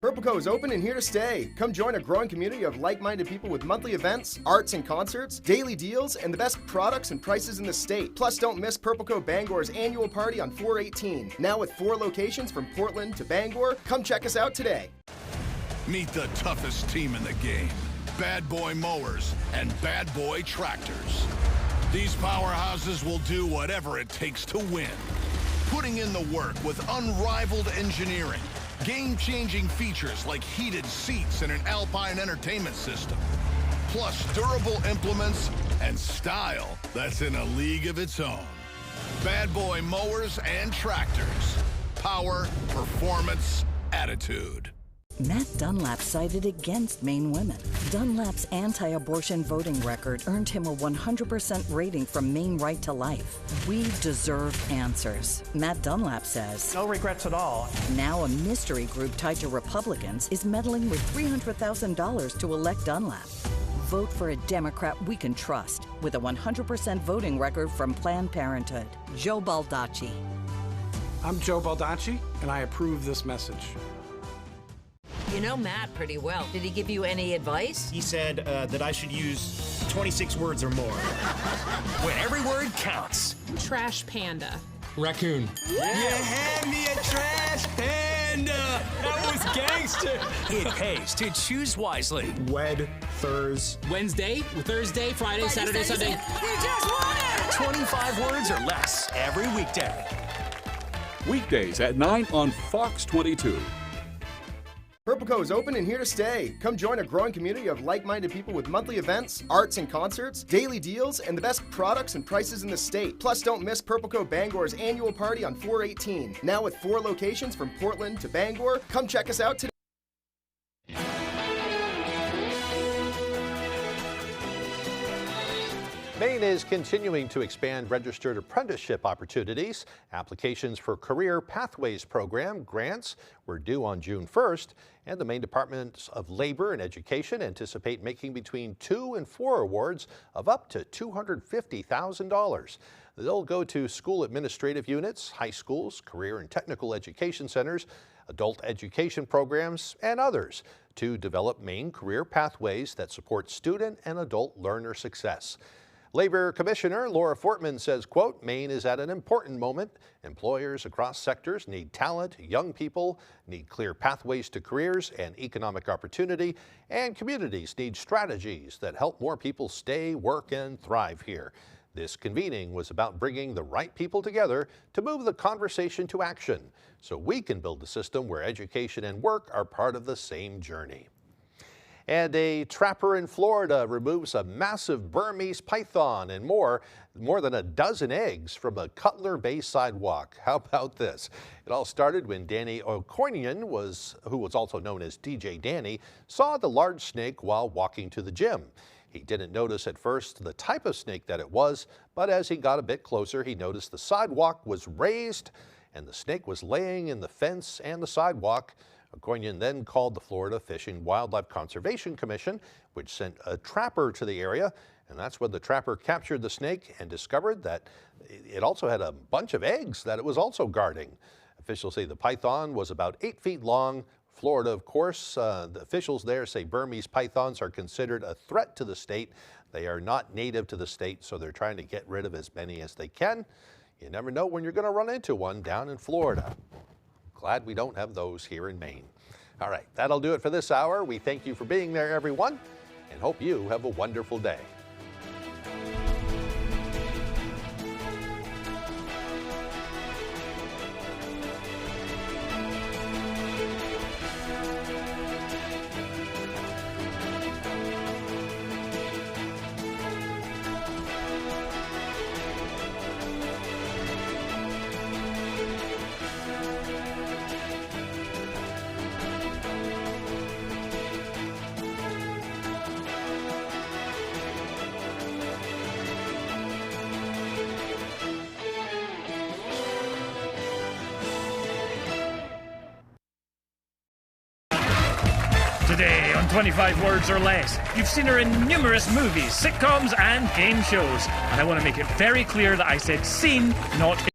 Purple Co is open and here to stay. Come join a growing community of like-minded people with monthly events, arts and concerts, daily deals, and the best products and prices in the state. Plus, don't miss Purple Co Bangor's annual party on 4/18. Now with 4 locations from Portland to Bangor. Come check us out today. Meet the toughest team in the game. Bad Boy Mowers and Bad Boy Tractors. These powerhouses will do whatever it takes to win. Putting in the work with unrivaled engineering, game-changing features like heated seats and an Alpine entertainment system, plus durable implements and style that's in a league of its own. Bad Boy Mowers and Tractors. Power, performance, attitude. Matt Dunlap sided against Maine women. Dunlap's anti-abortion voting record earned him a 100% rating from Maine Right to Life. We deserve answers. Matt Dunlap says, no regrets at all. Now a mystery group tied to Republicans is meddling with $300,000 to elect Dunlap. Vote for a Democrat we can trust with a 100% voting record from Planned Parenthood. Joe Baldacci. I'm Joe Baldacci, and I approve this message. You know Matt pretty well. Did he give you any advice? He said that I should use 26 words or more. When every word counts. Trash panda. Raccoon. You had me a trash panda. That was gangster. It pays to choose wisely. Wed, Thurs. Wednesday, Thursday, Friday, Saturday, Sunday. You just won it! 25 words or less every weekday. Weekdays at 9 on Fox 22. Purple Co is open and here to stay. Come join a growing community of like-minded people with monthly events, arts and concerts, daily deals, and the best products and prices in the state. Plus, don't miss Purple Co Bangor's annual party on 4/18. Now with 4 locations from Portland to Bangor. Come check us out today. Maine is continuing to expand registered apprenticeship opportunities. Applications for Career Pathways Program grants were due on June 1st, and the Maine Departments of Labor and Education anticipate making between 2 and 4 awards of up to $250,000. They'll go to school administrative units, high schools, career and technical education centers, adult education programs, and others to develop Maine career pathways that support student and adult learner success. Labor Commissioner Laura Fortman says, quote, Maine is at an important moment. Employers across sectors need talent, young people need clear pathways to careers and economic opportunity, and communities need strategies that help more people stay, work, and thrive here. This convening was about bringing the right people together to move the conversation to action so we can build a system where education and work are part of the same journey. And a trapper in Florida removes a massive Burmese python and more than a dozen eggs from a Cutler Bay sidewalk. How about this? It all started when Danny O'Coinian, who was also known as DJ Danny, saw the large snake while walking to the gym. He didn't notice at first the type of snake that it was, but as he got a bit closer, he noticed the sidewalk was raised and the snake was laying in the fence and the sidewalk. O'Coinian then called the Florida Fish and Wildlife Conservation Commission, which sent a trapper to the area, and that's when the trapper captured the snake and discovered that it also had a bunch of eggs that it was also guarding. Officials say the python was about 8 feet long, Florida, of course, the officials there say Burmese pythons are considered a threat to the state. They are not native to the state, so they're trying to get rid of as many as they can. You never know when you're going to run into one down in Florida. Glad we don't have those here in Maine. All right, that'll do it for this hour. We thank you for being there, everyone, and hope you have a wonderful day. Today on 25 Words or Less, you've seen her in numerous movies, sitcoms and game shows. And I want to make it very clear that I said seen, not